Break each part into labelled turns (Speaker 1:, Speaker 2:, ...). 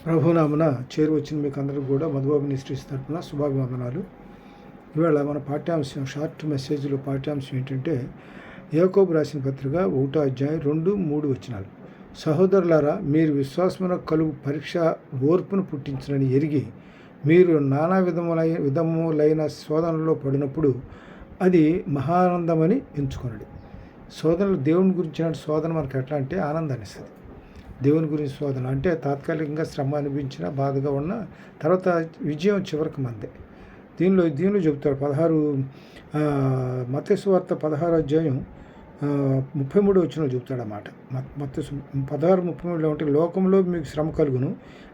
Speaker 1: ప్రభునామన చేరువచ్చిన మీకు అందరూ కూడా మధుబాబు మినిస్ట్రీస్ తరఫున శుభాభివందనాలు. ఇవాళ మన పాఠ్యాంశం షార్ట్ మెసేజ్లో పాఠ్యాంశం ఏంటంటే యాకోబు రాసిన పత్రిక 1వ అధ్యాయం 2-3 వచనాలు. సహోదరులారా, మీరు విశ్వాసమున కలుగు పరీక్ష ఓర్పును పుట్టించునని ఎరిగి మీరు నానా విధములైన శోధనలో పడినప్పుడు అది మహానందమని ఎంచుకొనండి. శోధనలు దేవుని గురించిన శోధన మనకు ఎట్లా అంటే ఆనందాన్ని ఇస్తుంది. దేవుని గురించి శోధన అంటే తాత్కాలికంగా శ్రమ అనిపించిన బాధగా ఉన్న తర్వాత విజయం చివరికి మందే. దీనిలో చెబుతాడు 16 మత్తయి సువార్త 16వ అధ్యాయం 33 వచనంలో చెబుతాడు అన్నమాట. మత్తయి 16:33 అంటే లోకంలో మీకు శ్రమ కలుగును,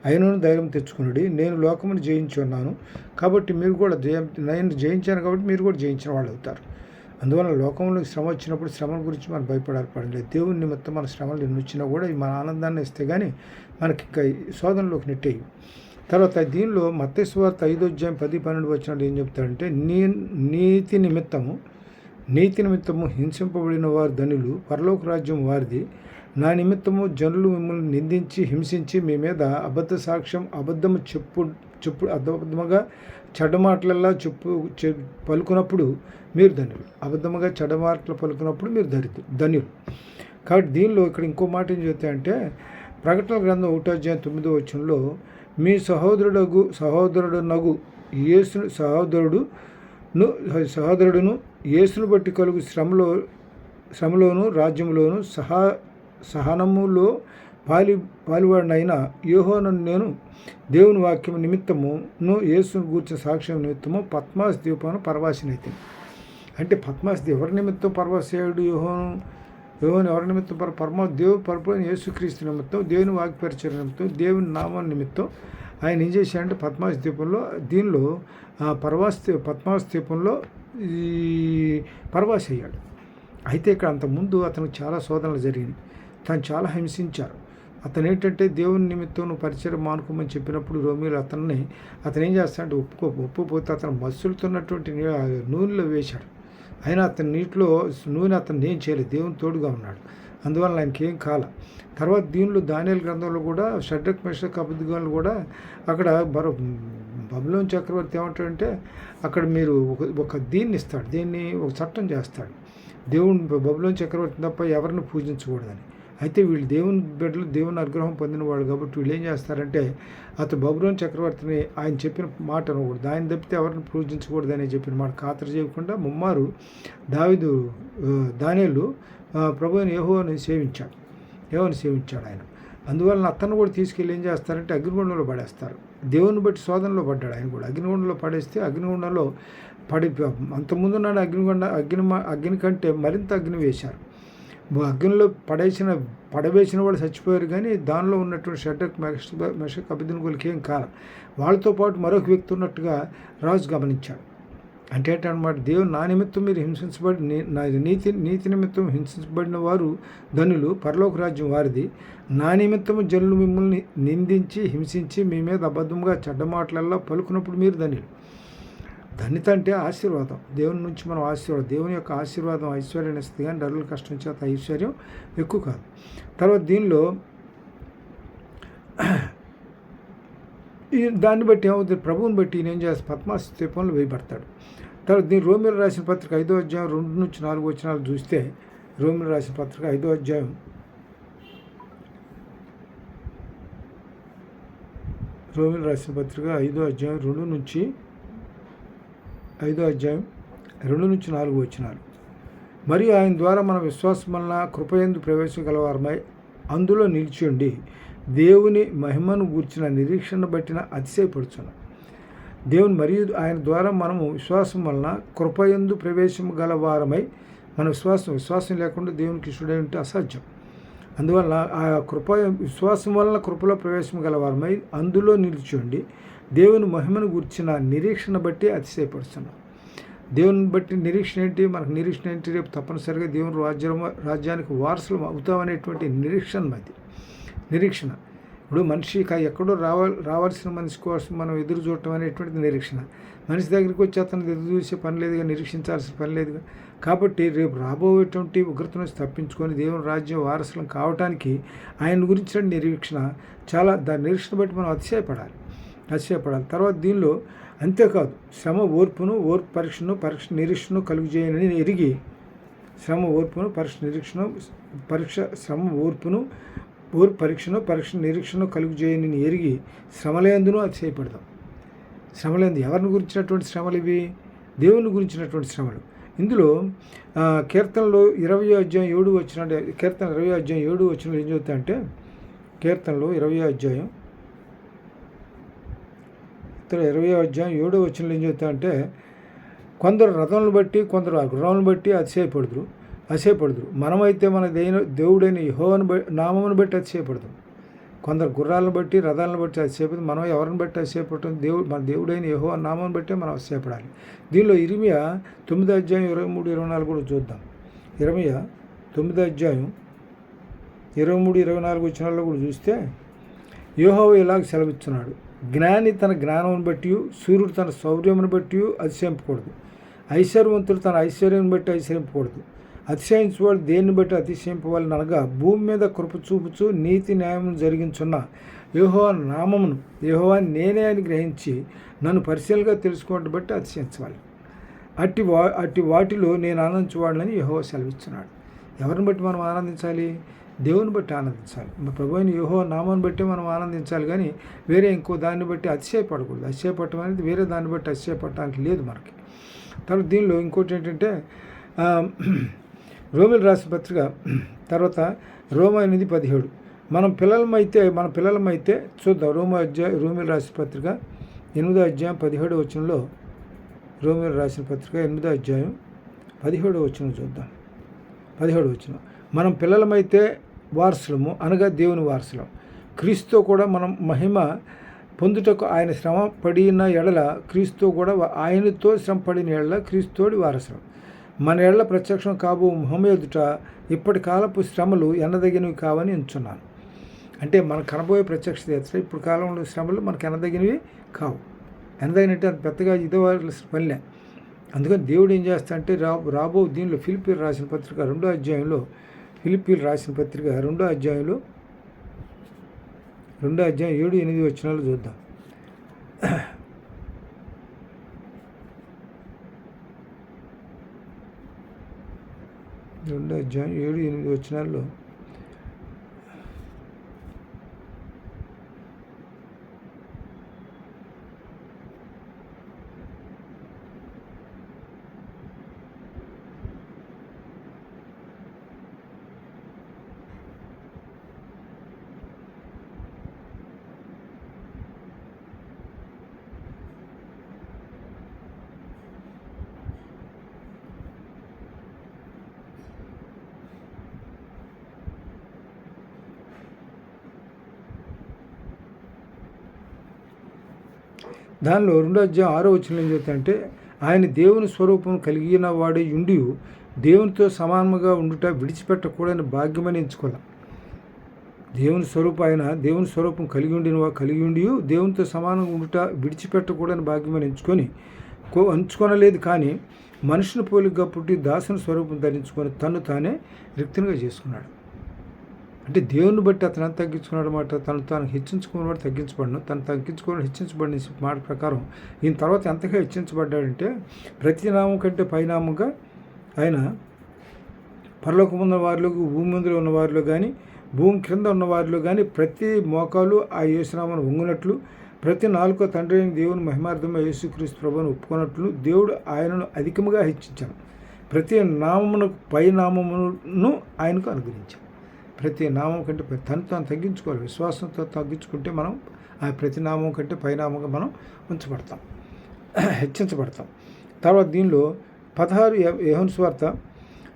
Speaker 1: అయినను ధైర్యం తెచ్చుకునుడి, నేను లోకమును జయించి ఉన్నాను కాబట్టి మీరు కూడా నేను జయించాను కాబట్టి మీరు కూడా జయించిన వాళ్ళు అవుతారు. అందువల్ల లోకంలో శ్రమ వచ్చినప్పుడు శ్రమల గురించి మనం భయపడాలి పడలేదు. దేవుని నిమిత్తం మన శ్రమలు ఎన్ని వచ్చినా కూడా మన ఆనందాన్ని ఇస్తే కానీ మనకి ఇంకా శోధనలోకి నెట్టేయి. తర్వాత దీనిలో మత్తయి సువార్త 5వ అధ్యాయం 10-12 వచనాలు ఏం చెప్తాడంటే, నీతి నిమిత్తము హింసింపబడిన వారు ధనులు, పరలోక రాజ్యం వారిది. నా నిమిత్తము జనులు మిమ్మల్ని నిందించి హింసించి మీ మీద అబద్ధముగా చెడ్డమాటలల్లా పలుకున్నప్పుడు మీరు ధన్యులు. అబద్ధముగా చెడ్డమాటలు పలుకున్నప్పుడు మీరు ధన్యులు. కాబట్టి దీనిలో ఇక్కడ ఇంకో మాట ఏం చెప్తాయంటే, ప్రకటన గ్రంథం 1వ అధ్యాయం 9వ వచనంలో మీ సహోదరుడును యేసును బట్టి కలుగు శ్రమలోను రాజ్యములోను సహనములో పాలువాడినైన యోహానును నేను దేవుని వాక్యం నిమిత్తమును యేసును గూర్చిన సాక్ష్యం నిమిత్తము పద్మాస్ ద్వీపాన్ని పరవాసినైతే. అంటే పద్మాస్ ఎవరి నిమిత్తం పరవాసయ్యాడు? యోహాను ఎవరి నిమిత్తం దేవుని పరపురైన యేసుక్రీస్తు నిమిత్తం, దేవుని వాక్యపరిచయం నిమిత్తం, దేవుని నామం నిమిత్తం ఆయన ఏం చేశాడంటే పద్మాస్ ద్వీపంలో దీనిలో పద్మాస్ ద్వీపంలో ఈ పరవాసి అయ్యాడు. అయితే ఇక్కడ అంతకుముందు అతనికి చాలా శోధనలు జరిగింది, తను చాలా హింసించారు. అతను ఏంటంటే దేవుని నిమిత్తం నువ్వు పరిచయం మానుకోమని చెప్పినప్పుడు రోమిలు అతను ఏం చేస్తాడంటే ఒప్పుపోతే అతను మసులుతున్నటువంటి నూనెలో వేశాడు. అయినా అతని నూనె అతను ఏం చేయలేదు, దేవుని తోడుగా ఉన్నాడు. అందువల్ల ఆయనకి ఏం కాల. తర్వాత దీనిలో దానియేలు గ్రంథంలో కూడా షడ్రక్ మెషక్ అబేద్నెగోలు కూడా అక్కడ బబులోను చక్రవర్తి ఏమంటాడంటే అక్కడ మీరు ఒక దీన్ని ఇస్తాడు, దీన్ని ఒక చట్టం చేస్తాడు, బబులోను చక్రవర్తి తప్ప ఎవరిని పూజించకూడదని. అయితే వీళ్ళు దేవుని బిడ్డలు, దేవుని అనుగ్రహం పొందిన వాళ్ళు కాబట్టి వీళ్ళు ఏం చేస్తారంటే అతను బబులోను చక్రవర్తిని ఆయన చెప్పిన మాట అనకూడదు, ఆయన తప్పితే ఎవరిని పూజించకూడదని చెప్పిన మాట ఖాతరు చేయకుండా ముమ్మారు దానియేలు ప్రభువుని యెహోవాను సేవించాడు ఆయన. అందువలన అతను కూడా తీసుకెళ్ళి ఏం చేస్తారంటే అగ్నిగుండంలో పడేస్తారు. దేవుని బట్టి శోధనలో పడ్డాడు ఆయన కూడా. అగ్నిగుండంలో పడేస్తే అగ్నిగుండంలో అంతకుముందున్న అగ్ని కంటే మరింత అగ్ని వేశారు. అగ్నిలో పడవేసిన వాళ్ళు చచ్చిపోయారు, కానీ దానిలో ఉన్నటువంటి షడ్రక్ మెషక్ అబేద్నెగోలకి ఏం కాలం. వాళ్ళతో పాటు మరొక వ్యక్తి ఉన్నట్టుగా రాజు గమనించాడు. అంటే ఏంటన్నమాట, దేవుడు నా నిమిత్తం మీరు నీతి నిమిత్తం హింసించబడిన వారు ధనులు, పరలోక రాజ్యం వారిది. నా నిమిత్తము జనులు మిమ్మల్ని నిందించి హింసించి మీ మీద అబద్ధముగా చెడ్డమాటలల్లో పలుకున్నప్పుడు మీరు ధన్యులు. ధన్యత అంటే ఆశీర్వాదం, దేవుని నుంచి మనం దేవుని యొక్క ఆశీర్వాదం ఐశ్వర్యాన్ని ఇస్తుంది, కానీ డర్రుల కష్టం చేత ఐశ్వర్యం ఎక్కువ కాదు. తర్వాత దీనిలో దాన్ని బట్టి ఏమవుతుంది, ప్రభువుని బట్టి ఈయన ఏం చేస్తాడు, పద్మాస్ ద్వీపంలో వేయబడతాడు. తర్వాత దీని రోమిలు రాసిన పత్రిక 5వ అధ్యాయం 2-4 వచనాలు చూస్తే, రోమిలు రాసిన పత్రిక 5వ అధ్యాయం 2 నుంచి 4 వచనాలు. మరియు ఆయన ద్వారా మన విశ్వాసం వలన కృపయందు ప్రవేశం గలవారమై అందులో నిలిచియుండి దేవుని మహిమను గూర్చిన నిరీక్షణ బట్టిన అతిశయపడుచున్నాం. మరియు ఆయన ద్వారా మనము విశ్వాసం వలన కృపయందు ప్రవేశం గలవారమై, మన విశ్వాసం లేకుండా దేవునికి ఇష్టడై ఉంటే అసాధ్యం. అందువల్ల ఆ విశ్వాసం వలన కృపలో ప్రవేశం గలవారమై అందులో నిలిచియుండి దేవుని మహిమను గూర్చిన నిరీక్షణ బట్టి అతిశయపడుతున్నాం. దేవుని బట్టి నిరీక్షణ ఏంటి? మనకు నిరీక్షణ ఏంటి? రేపు తప్పనిసరిగా దేవుని రాజ్యానికి వారసులు అవుతామనేటువంటి నిరీక్షణ. ఇప్పుడు మనిషి ఎక్కడో రావాల్సిన మనిషి కోసం మనం ఎదురు చూడటం అనేటువంటిది నిరీక్షణ. మనిషి దగ్గరికి వచ్చి అతను ఎదురు చూసే పని లేదుగా, నిరీక్షించాల్సిన పని లేదుగా. కాబట్టి రేపు రాబోయేటువంటి ఉగ్రత నుంచి తప్పించుకొని దేవుని రాజ్యం వారసులం కావటానికి ఆయన గురించిన నిరీక్షణ దాని నిరీక్షణ బట్టి మనం అతిశయపడాలి. తర్వాత దీనిలో అంతేకాదు శ్రమ ఓర్పు నిరీక్షను కలుగు చేయని ఎరిగి నిరీక్షను కలుగు చేయని ఎరిగి శ్రమలందును అతిశయపడదాం. శ్రమలందు ఎవరిని గురించినటువంటి శ్రమలు ఇవి? దేవుని గురించినటువంటి శ్రమలు. ఇందులో కీర్తనలో 20వ అధ్యాయం 7 వచ్చిన కీర్తన 20వ అధ్యాయం 7 వచ్చిన ఏం చెబుతా అంటే కీర్తనలో 20వ అధ్యాయం 7 వచనంలో ఏం చెబుతా అంటే కొందరు రథములను బట్టి కొందరు గుర్రములను బట్టి అతిశయపడుదురు. మనమైతే మన దేవుడైన యెహోవాను నామమును బట్టి అతిశయపడతాం. కొందరు గుర్రాలను బట్టి రథాలను బట్టి అతిశయపడదు. మనం ఎవరిని బట్టి అతిశయపడటం? మన దేవుడైన యెహోవా నామాన్ని బట్టే మనం అతిశయపడాలి. దీనిలో ఇర్మియా 9వ అధ్యాయం 23-24 కూడా చూద్దాం. ఇర్మియా 9వ అధ్యాయం 23-24 వచనాల్లో కూడా చూస్తే యెహోవా ఇలాగ సెలవిస్తున్నాడు, జ్ఞాని తన జ్ఞానమును బట్టి, సూర్యుడు తన శౌర్యమును బట్టి అతిశయింపకూడదు. ఐశ్వర్యవంతుడు తన ఐశ్వర్యం బట్టి అతిశయింపకూడదు. అతిశయించువాడు దేన్ని బట్టి అతిశయింపవాలని అనగా భూమి మీద కృప చూపుచు నీతి న్యాయమును జరిగించున్న యెహోవా నేనే అని గ్రహించి నన్ను పరిశీలనగా తెలుసుకోవడం బట్టి అతిశయించవాలి. అట్టి వాటిలో నేను ఆనందించేవాడిని యెహోవా సెలవిస్తున్నాడు. ఎవరిని బట్టి మనం ఆనందించాలి? దేవుని బట్టి ఆనందించాలి. ప్రభు అయిన యెహోవా నామాన్ని బట్టి మనం ఆనందించాలి, కానీ వేరే ఇంకో దాన్ని బట్టి అతిశయపడకూడదు. అతిశయపడటం అనేది వేరే దాన్ని బట్టి అతిశయపడటానికి లేదు మనకి. తర్వాత దీనిలో ఇంకోటి ఏంటంటే రోమిల్ రాసిన పత్రిక తర్వాత రోమా 8:17 మన పిల్లలమైతే చూద్దాం. రోమిల్ రాసిన పత్రిక 8వ అధ్యాయం 17వ వచనంలో రోమిల్ రాసిన పత్రిక 8వ అధ్యాయం 17వ వచనం చూద్దాం. 17వ వచనం, మనం పిల్లలమైతే వారసులము అనగా దేవుని వారసులం, క్రీస్తుతో కూడా మనం మహిమ పొందుటకు ఆయన శ్రమ పడిన ఎడల క్రీస్తుతో కూడా ఆయనతో శ్రమ పడిన ఎడల క్రీస్తుతోడి వారసులం. మన ఎడల ప్రత్యక్షం కాబో మొహం ఎదుట ఇప్పటి కాలపు శ్రమలు ఎన్నదగినవి కావని ఎంచున్నాను. అంటే మనకు కనబోయే ప్రత్యక్షత ఇప్పుడు కాలంలో శ్రమలు మనకు ఎన్నదగినవి కావు. ఎన్నదగినట్టు అది పెద్దగా ఇదో పనిలే. అందుకని దేవుడు ఏం చేస్తా అంటే రాబో దీనిలో ఫిలిప్పీలు రాసిన పత్రిక 2వ అధ్యాయంలో 2వ అధ్యాయం 7-8 వచనాలు చూద్దాం. 2వ అధ్యాయం 7-8 వచనాల్లో దానిలో 2వ అధ్యాయం 6వ వచనం ఏం చెప్తాడంటే ఆయన దేవుని స్వరూపం కలిగిన వాడే ఉండి దేవునితో సమానంగా ఉండుట విడిచిపెట్టకూడని భాగ్యమని ఎంచుకోవాలి. దేవుని స్వరూపం కలిగి ఉండి దేవునితో సమానంగా ఉండుట విడిచిపెట్టకూడని భాగ్యమని ఎంచుకొనలేదు. కానీ మనుషుని పోలికగా పుట్టి దాసుని స్వరూపం ధరించుకొని తను తానే రిక్తునిగా చేసుకున్నాడు. అంటే దేవుని బట్టి అతను ఎంత తగ్గించుకున్నాడు మాట, తాను హెచ్చించుకున్నవాడు తగ్గించబడను, తను తగ్గించుకుని హెచ్చించబడిన మాట ప్రకారం ఈయన తర్వాత ఎంతగా హెచ్చించబడ్డాడంటే ప్రతి నామం కంటే పైనామంగా ఆయన పరలోకం ఉన్న వారిలో, భూమి ముందులో ఉన్న వారిలో కానీ, భూమి క్రింద ఉన్న వారిలో కానీ ప్రతి మోకాలు ఆ యేసునామను వంగునట్లు, ప్రతి నాలుకో తండ్రి అయిన దేవుని మహిమార్థంగా యేసుక్రీస్తు ప్రభువును ఒప్పుకున్నట్లు దేవుడు ఆయనను అధికముగా హెచ్చించాను. ప్రతి నామమునకు పై నామమును ఆయనకు అనుగ్రహించాను. ప్రతి నామం కంటే తను తగ్గించుకోవాలి. విశ్వాసంతో తగ్గించుకుంటే మనం ఆ ప్రతి నామం కంటే పైనామంగా మనం హెచ్చించబడతాం. తర్వాత దీనిలో 16 యోహాను సువార్త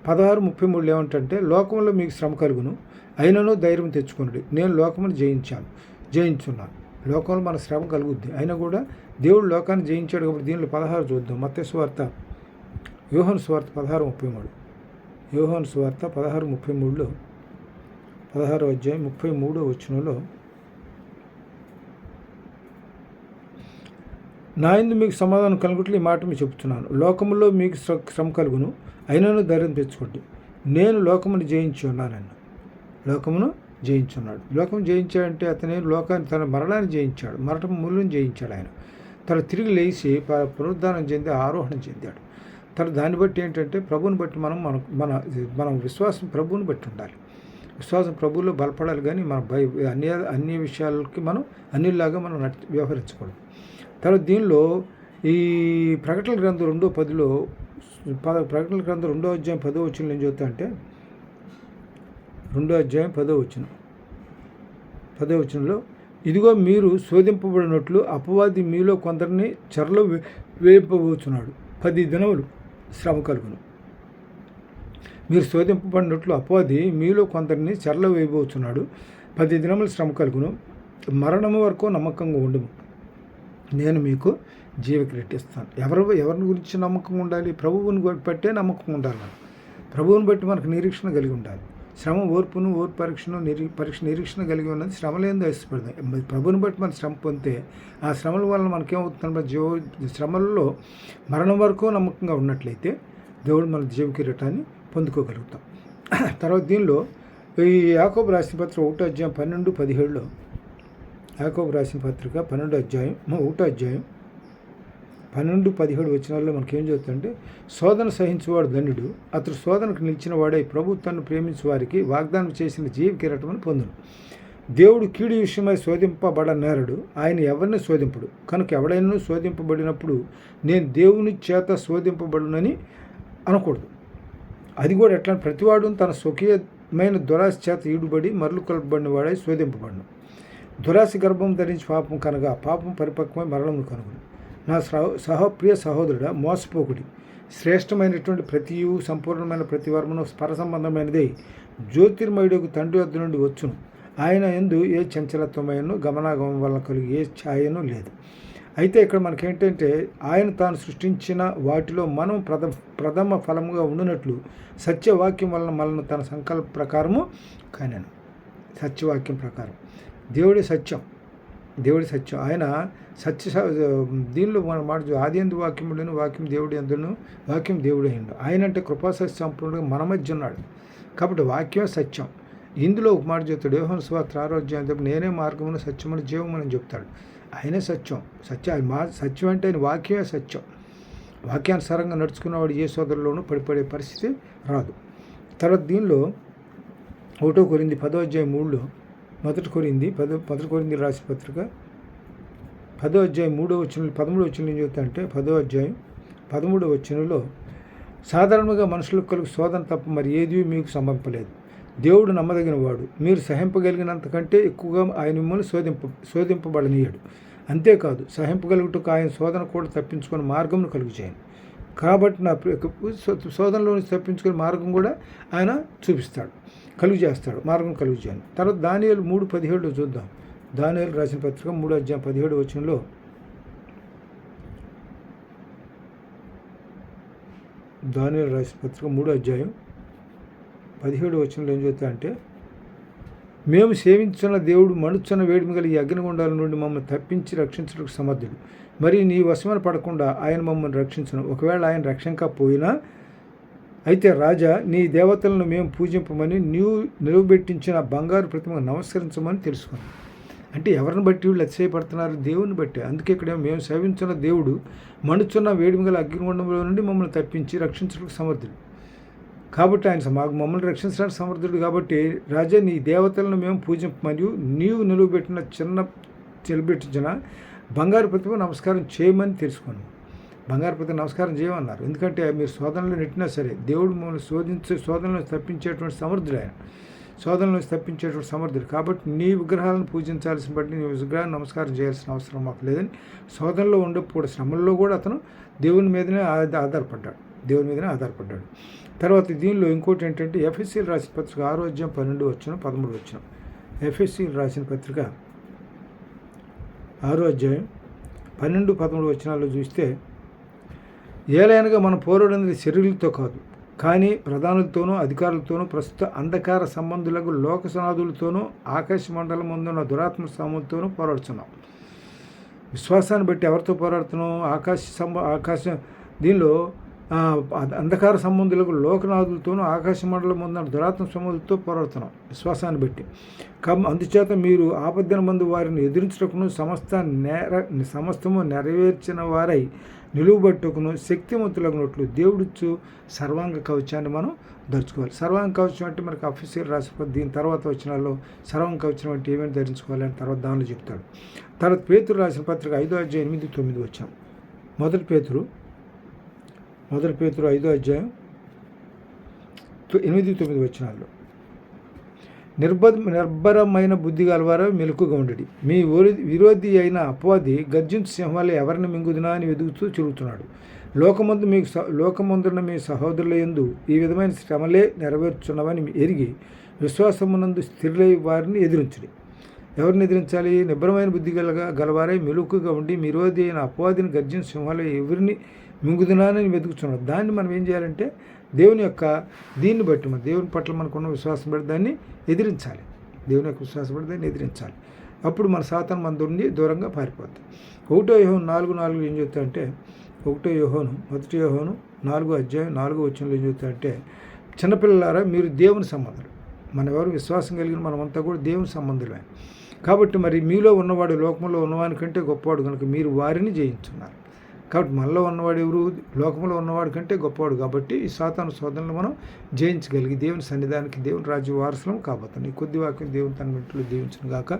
Speaker 1: 16:33 ఏమంటే లోకంలో మీకు శ్రమ కలుగును, అయినను ధైర్యం తెచ్చుకున్నాడు, నేను లోకమును జయించున్నాను. లోకంలో మన శ్రమ కలుగుద్ది, అయినా కూడా దేవుడు లోకాన్ని జయించాడు. కాబట్టి దీనిలో 16 చూద్దాం. మత్తయి సువార్త యోహాను సువార్త 16:33 యోహాను సువార్త 16:33లో 16వ అధ్యాయం 33వ వచనంలో నా యందు మీకు సమాధానం కలుగుట్లు ఈ మాట మీకు చెబుతున్నాను. లోకములో మీకు శ్రమ కలుగును, అయినను ధైర్యం తెచ్చుకోండి, నేను లోకమును జయించి ఉన్నానన్న. లోకమును జయించున్నాడు. లోకం జయించాడంటే అతని లోకాన్ని తన మరణాన్ని జయించాడు, మరణం మూల్యం జయించాడు. ఆయన తను తిరిగి లేచి పునరుద్ధానం చెంది ఆరోహణం చెందాడు. దాన్ని బట్టి ఏంటంటే ప్రభువుని బట్టి మన విశ్వాసం ప్రభువుని బట్టి ఉండాలి. విశ్వాసం ప్రభువులో బలపడాలి. కానీ మన అన్ని విషయాలకి మనం అన్నిలాగా మనం వ్యవహరించకూడదు. తర్వాత దీనిలో ఈ ప్రకటన గ్రంథం 2:10లో ప్రకటన గ్రంథం 2వ అధ్యాయం 10వ వచనంలో ఏం చెబుతా అంటే 2వ అధ్యాయం 10వ వచనంలో, ఇదిగో మీరు శోధింపబడినట్లు అపవాది మీలో కొందరిని చెరలో వేయింపబోతున్నాడు, 10 దినములు శ్రమ కలుగును. మీరు శోధింపబడినట్లు అపవాది మీలో కొందరిని చెరలో వేయబోతున్నాడు, 10 దినములు శ్రమ కలుగును. మరణము వరకు నమ్మకంగా ఉండుము, నేను మీకు జీవకిరీటం ఇస్తాను. ఎవరిని గురించి నమ్మకంగా ఉండాలి? ప్రభువుని బట్టే నమ్మకంగా ఉండాలి. ప్రభువుని బట్టి మనకు నిరీక్షణ కలిగి ఉండాలి. శ్రమ ఓర్పును, నిరీక్షణ కలిగి ఉన్నది శ్రమలేందో ఇష్టపడతాయి. ప్రభువుని బట్టి మనం శ్రమ పొందితే ఆ శ్రమల వల్ల మనకేమవుతుంది? శ్రమలలో మరణం వరకు నమ్మకంగా ఉన్నట్లయితే దేవుడు మన జీవకిరీటాన్ని పొందుకోగలుగుతాం. తర్వాత దీనిలో ఈ యాకోబు రాసిన పత్రిక 1వ అధ్యాయం 12-17లో, యాకోబు రాసిన పత్రిక 1వ అధ్యాయం 12-17 వచనాల్లో మనకేం చెబుతుందంటే, శోధన సహించువాడు ధన్యుడు, అతడు శోధనకు నిలిచిన వాడై ప్రభు తను ప్రేమించు వారికి వాగ్దానం చేసిన జీవ కిరీటమును పొందును. దేవుడు కీడు విషయమై శోధింపబడనేరడు, ఆయన ఎవరిని శోధింపడు. కనుక ఎవడైనా శోధింపబడినప్పుడు నేను దేవుని చేత శోధింపబడునని అనకూడదు. అది కూడా ఎట్లా? ప్రతివాడు తన స్వకీయమైన దురాశ చేత ఈడుబడి మరలు కొలబడిన వాడై శోధింపబడును. దురాశ గర్భం ధరించి పాపం కనగా పాపం పరిపక్వమై మరణమును కనుగొను. నా ప్రియ సహోదరుడా, మోసపోకుడి. శ్రేష్టమైనటువంటి ప్రతియు సంపూర్ణమైన ప్రతి వర్మను పరసంబంధమైనదే జ్యోతిర్మయుడు తండ్రి వద్ద నుండి వచ్చును. ఆయన యందు ఏ చంచలత్వమైనను గమనాగమం వల్ల కలిగి ఏ ఛాయను లేదు. అయితే ఇక్కడ మనకేంటంటే, ఆయన తాను సృష్టించిన వాటిలో మనం ప్రథమ ఫలముగా ఉండినట్లు సత్యవాక్యం వలన మనల్ని తన సంకల్ప ప్రకారము కానను. సత్యవాక్యం ప్రకారం దేవుడి సత్యం. ఆయన దీనిలో మన మాట ఆది యందు వాక్యం ఉండను, వాక్యం దేవుడి యందును, వాక్యం దేవుడి యందు. ఆయన అంటే కృపాసత్య సంపూర్ణంగా మన మధ్య ఉన్నాడు కాబట్టి వాక్యమే సత్యం. ఇందులో ఒక మాట చెప్తాడు, యోహాను సువార్త 6వ అధ్యాయం, నేనే మార్గమును సత్యమును జీవమును చెప్తాడు. ఆయనే సత్యం. సత్యం అంటే ఆయన వాక్యమే సత్యం. వాక్యానుసారంగా నడుచుకున్నవాడు ఏ సోదరులోనూ పడిపడే పరిస్థితి రాదు. తర్వాత దీనిలో 1 కొరింథీ 10వ అధ్యాయం 3లో, 1 కొరింథీ రాసిన పత్రిక 10వ అధ్యాయం 3వ వచనం 13వ వచనం ఏం చెబుతా అంటే, 10వ అధ్యాయం 13వ వచనంలో, సాధారణంగా మనుషులకు కలుగు శోధన తప్ప మరి ఏది మీకు సంభవింపలేదు. దేవుడు నమ్మదగిన వాడు, మీరు సహింపగలిగినంతకంటే ఎక్కువగా ఆయన మిమ్మల్ని శోధింపబడనీయడు. అంతేకాదు, సహింపగలుగుటకు ఆయన శోధన కూడా తప్పించుకొని మార్గంను కలుగు చేయండి. కాబట్టి నా శోధనలో నుంచి తప్పించుకునే మార్గం కూడా ఆయన చూపిస్తాడు, కలుగు చేస్తాడు, మార్గం కలుగు చేయండి. తర్వాత దానియేలు 3:17 చూద్దాం. దానియేలు రాసిన పత్రిక 3వ అధ్యాయం 17వ వచనంలో, దానియేలు రాసిన పత్రిక 3వ అధ్యాయం 17వ వచనంలో ఏం చెప్తా అంటే, మేము సేవించున్న దేవుడు మనుచున్న వేడిమి గల ఈ అగ్నిగుండాల నుండి మమ్మల్ని తప్పించి రక్షించడానికి సమర్థుడు. మరి నీ వశమన పడకుండా ఆయన మమ్మల్ని రక్షించను. ఒకవేళ ఆయన రక్షించకపోయినా అయితే రాజా, నీ దేవతలను మేము పూజింపమని నీవు నిలవబెట్టించిన బంగారు ప్రతిమకు నమస్కరించమని తెలుసుకున్నాం. అంటే ఎవరిని బట్టి వీళ్ళు అతిశయపడుతున్నారు? దేవుని బట్టి. అందుకే ఇక్కడ మేము సేవించున్న దేవుడు మనుచున్న వేడిమి గల అగ్నిగుండంలో నుండి మమ్మల్ని తప్పించి రక్షించడానికి సమర్థుడు. కాబట్టి ఆయన మమ్మల్ని రక్షించడానికి సమర్థుడు. కాబట్టి రాజా, నీ దేవతలను మేము పూజింపమని నీవు నిలబెట్టించిన బంగారు ప్రతిమ నమస్కారం చేయమని తెలుసుకున్నాం. బంగారు ప్రతిమ నమస్కారం చేయమన్నారు. ఎందుకంటే మీరు శోధనలో నెట్టినా సరే దేవుడు మమ్మల్ని శోధనలో తప్పించేటువంటి సమర్థుడు. ఆయన శోధనలో తప్పించేటువంటి సమర్థుడు. కాబట్టి నీ విగ్రహాలను పూజించాల్సిన బట్టి నీ విగ్రహాన్ని నమస్కారం చేయాల్సిన అవసరం మాకు లేదని, శోధనలో ఉండకపోవడం శ్రమల్లో కూడా అతను దేవుని మీదనే ఆధారపడ్డాడు. తర్వాత దీనిలో ఇంకోటి ఏంటంటే, ఎఫెసీయులు రాసిన పత్రిక 6వ అధ్యాయం 12 వచనం 13 వచనం. ఎఫెసీయులు రాసిన పత్రిక 6వ అధ్యాయం 12-13 వచనాల్లో చూస్తే, ఏలైనగా మన పోరాడినది శరీరులతో కాదు, కానీ ప్రధానులతోనూ అధికారులతోనూ ప్రస్తుత అంధకార సంబంధులకు లోక సనాదులతోనూ ఆకాశ మండలం ముందున్న దురాత్మ సాములతోనూ పోరాడుతున్నాం. విశ్వాసాన్ని బట్టి ఎవరితో పోరాడుతున్నాం? ఆకాశం దీనిలో అంధకార సంబంధులకు లోకనాథులతోనూ ఆకాశ మండలం ఉన్న దురాత్మ సంబంధులతో పోరాడుతున్నాం విశ్వాసాన్ని బట్టి. అందుచేత మీరు ఆపద్దిన మందు వారిని ఎదిరించుటకును సమస్తము నెరవేర్చిన వారై నిలువబట్టుకును శక్తివంతులగినట్లు దేవుడిచ్చు సర్వాంగ కవచాన్ని మనం ధరించుకోవాలి. సర్వాంగ కవచం అంటే మనకు అఫీషియల్ రాసిపోతే దీని తర్వాత వచ్చినాల్లో సర్వాంగ కవచం అంటే ఏమేమి ధరించుకోవాలి అని తర్వాత దానిలో చెప్తాడు. తర్వాత పేతురు రాసిన పత్రిక 5వ అధ్యాయం 8-9 వచ్చాం. మొదటి పేతురు 5వ అధ్యాయం 8-9 వచనాల్లో నిర్భరమైన బుద్ధి గలవారా మెలకుగా ఉండడి. మీ విరోధి అయిన అపవాది గర్జించు సింహాలు ఎవరిని మింగుదునా అని వెతుకుతూ తిరుగుతున్నాడు. లోకమందున్న మీ సహోదరుల యందు ఈ విధమైన శ్రమలే నెరవేర్చున్నవని ఎరిగి విశ్వాసమునందు స్థిరులై వారిని ఎదిరించుడి. ఎవరిని ఎదిరించాలి? నిబ్బరమైన బుద్ధి గలవారై మెలకుగా ఉండి మీ విరోధి అయిన అపవాదిని గర్జించు సింహాలు ఎవరిని మింగుదునానని వెతుకుతున్నాడు. దాన్ని మనం ఏం చేయాలంటే దేవుని యొక్క దీన్ని బట్టి మన దేవుని పట్ల మనకున్న విశ్వాసం బట్టి దాన్ని ఎదిరించాలి. దేవుని యొక్క విశ్వాసం బట్టి దాన్ని ఎదిరించాలి. అప్పుడు మన సాతాను మన నుండి దూరంగా పారిపోద్ది. 1 యోహాను 4:4 ఏం చెప్తాడంటే 1 యోహాను 4వ అధ్యాయం 4వ వచనంలో ఏం చెప్తాడంటే చిన్నపిల్లలారా మీరు దేవుని సంబంధులు. మనం ఎవరు విశ్వాసం కలిగిన మనమంతా కూడా దేవుని సంబంధులమే. కాబట్టి మరి మీలో ఉన్నవాడు లోకంలో ఉన్నవాని కంటే గొప్పవాడు కనుక మీరు వారిని జయించున్నారు. కాబట్టి మనలో ఉన్నవాడు ఎవరు? లోకంలో ఉన్నవాడి కంటే గొప్పవాడు. కాబట్టి ఈ సాతాను శోధనలు మనం జయించగలిగి దేవుని సన్నిధానికి దేవుని రాజ్య వారసులం కాబోతున్నాం. ఈ కొద్ది వాక్యం దేవుని తన ఇంట్లో దీవించును గాక.